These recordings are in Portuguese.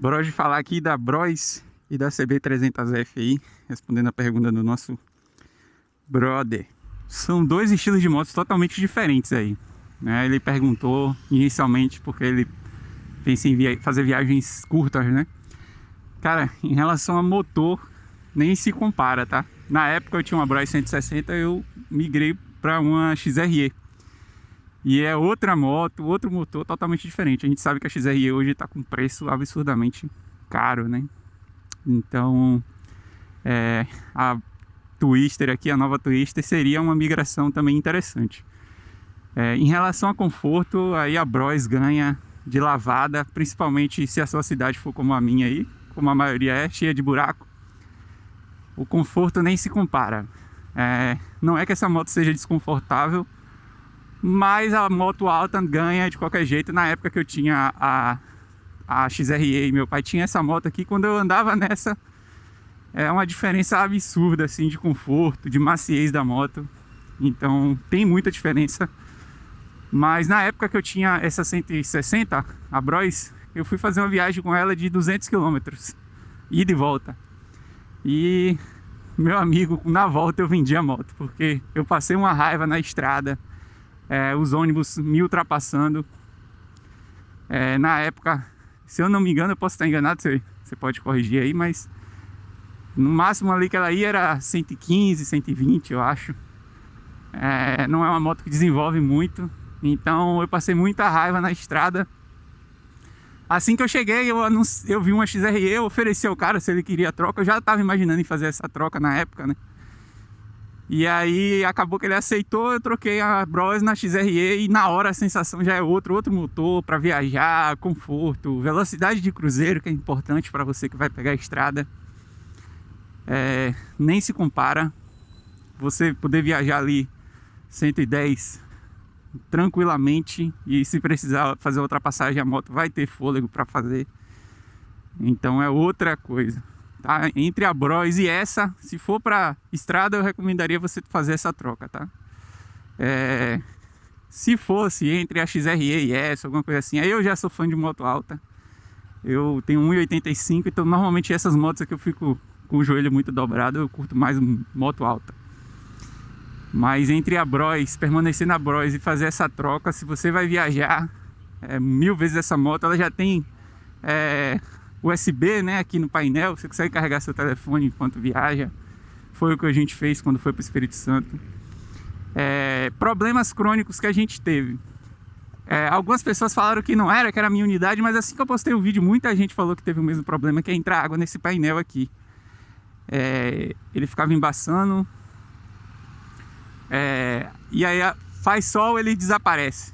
Bora hoje falar aqui da Bros e da CB300F aí, respondendo a pergunta do nosso brother. São dois estilos de motos totalmente diferentes aí, né? Ele perguntou inicialmente porque ele pensa em fazer viagens curtas, né? Cara, em relação a motor, nem se compara, tá? Na época eu tinha uma Bros 160, eu migrei para uma XRE. E é outra moto, outro motor totalmente diferente. A gente sabe que a XRE hoje está com preço absurdamente caro, né? Então, a Twister aqui, a nova Twister, seria uma migração também interessante. Em relação a conforto, aí a Bros ganha de lavada, principalmente se a sua cidade for como a minha aí, como a maioria é, cheia de buraco. O conforto nem se compara. Não é que essa moto seja desconfortável, mas a moto alta ganha de qualquer jeito. Na época que eu tinha a XRE e meu pai tinha essa moto aqui, quando eu andava nessa, é uma diferença absurda assim, de conforto, de maciez da moto. Então tem muita diferença. Mas na época que eu tinha essa 160, a Bros, eu fui fazer uma viagem com ela de 200 km, ida e volta. E, meu amigo, na volta eu vendi a moto, porque eu passei uma raiva na estrada, os ônibus me ultrapassando. Na época, se eu não me engano, eu posso estar enganado, você pode corrigir aí, mas no máximo ali que ela ia era 115, 120, eu acho. Não é uma moto que desenvolve muito, então eu passei muita raiva na estrada. Assim que eu cheguei, eu vi uma XRE, eu ofereci ao cara se ele queria troca. Eu já estava imaginando em fazer essa troca na época, né? E aí acabou que ele aceitou, eu troquei a Bros na XRE e na hora a sensação já é outro motor para viajar, conforto, velocidade de cruzeiro, que é importante para você que vai pegar a estrada. Nem se compara. Você poder viajar ali 110 tranquilamente, e se precisar fazer ultrapassagem, a moto vai ter fôlego para fazer. Então é outra coisa, tá? Entre a Bros e essa, se for para estrada, eu recomendaria você fazer essa troca, tá? Se fosse entre a XRE e essa, alguma coisa assim, aí eu já sou fã de moto alta. Eu tenho 1,85, então normalmente essas motos aqui eu fico com o joelho muito dobrado, eu curto mais moto alta. Mas entre a Bros, permanecer na Bros e fazer essa troca, se você vai viajar 1000 vezes essa moto, ela já tem USB, né, aqui no painel, você consegue carregar seu telefone enquanto viaja. Foi o que a gente fez quando foi para o Espírito Santo. Problemas crônicos que a gente teve. Algumas pessoas falaram que não era, que era a minha unidade, mas assim que eu postei o vídeo, muita gente falou que teve o mesmo problema, que é entrar água nesse painel aqui. Ele ficava embaçando. E aí faz sol, ele desaparece.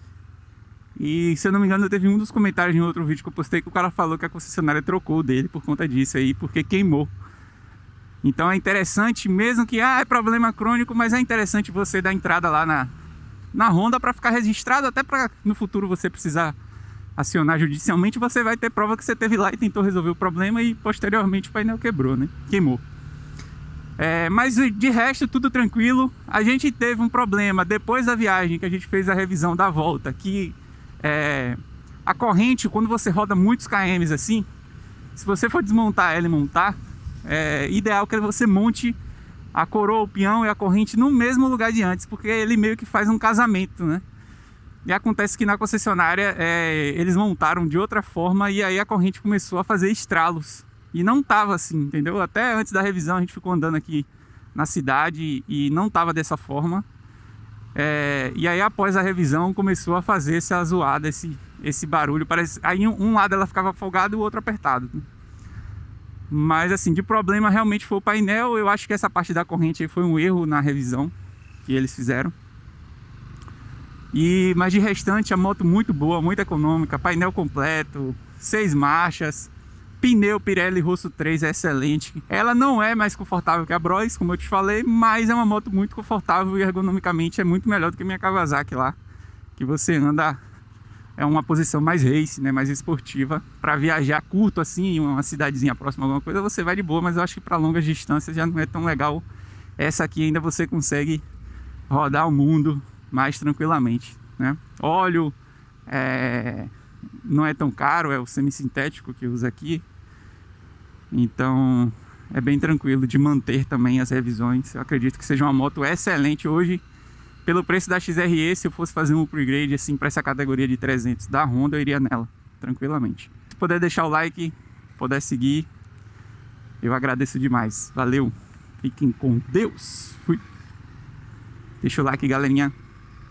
E se eu não me engano, teve um dos comentários em outro vídeo que eu postei que o cara falou que a concessionária trocou o dele por conta disso aí, porque queimou. Então é interessante, mesmo que é problema crônico, mas é interessante você dar entrada lá na Honda para ficar registrado, até para no futuro você precisar acionar judicialmente, você vai ter prova que você teve lá e tentou resolver o problema e posteriormente o painel quebrou, né? Queimou. Mas de resto tudo tranquilo. A gente teve um problema depois da viagem, que a gente fez a revisão da volta, que a corrente, quando você roda muitos km assim, se você for desmontar ela e montar, ideal que você monte a coroa, o peão e a corrente no mesmo lugar de antes, porque ele meio que faz um casamento, né? E acontece que na concessionária eles montaram de outra forma e aí a corrente começou a fazer estralos. E não tava assim, entendeu? Até antes da revisão a gente ficou andando aqui na cidade e não tava dessa forma. E aí após a revisão começou a fazer essa zoada, esse barulho. Aí um lado ela ficava folgada e o outro apertado, né? Mas assim, de problema realmente foi o painel. Eu acho que essa parte da corrente aí foi um erro na revisão que eles fizeram. Mas de restante, a moto muito boa, muito econômica, painel completo, 6 marchas. Pneu Pirelli Rosso 3 é excelente. Ela não é mais confortável que a Bros, como eu te falei, mas é uma moto muito confortável e ergonomicamente é muito melhor do que a minha Kawasaki lá, que você anda uma posição mais race, né, mais esportiva. Para viajar curto assim, em uma cidadezinha próxima, alguma coisa, você vai de boa, mas eu acho que para longas distâncias já não é tão legal. Essa aqui ainda você consegue rodar o mundo mais tranquilamente, né? Óleo não é tão caro, é o semissintético que usa aqui. Então é bem tranquilo de manter também as revisões. Eu acredito que seja uma moto excelente hoje. Pelo preço da XRE, se eu fosse fazer um upgrade assim para essa categoria de 300 da Honda, eu iria nela, tranquilamente. Se puder deixar o like, puder seguir, eu agradeço demais. Valeu, fiquem com Deus. Fui. Deixa o like, galerinha.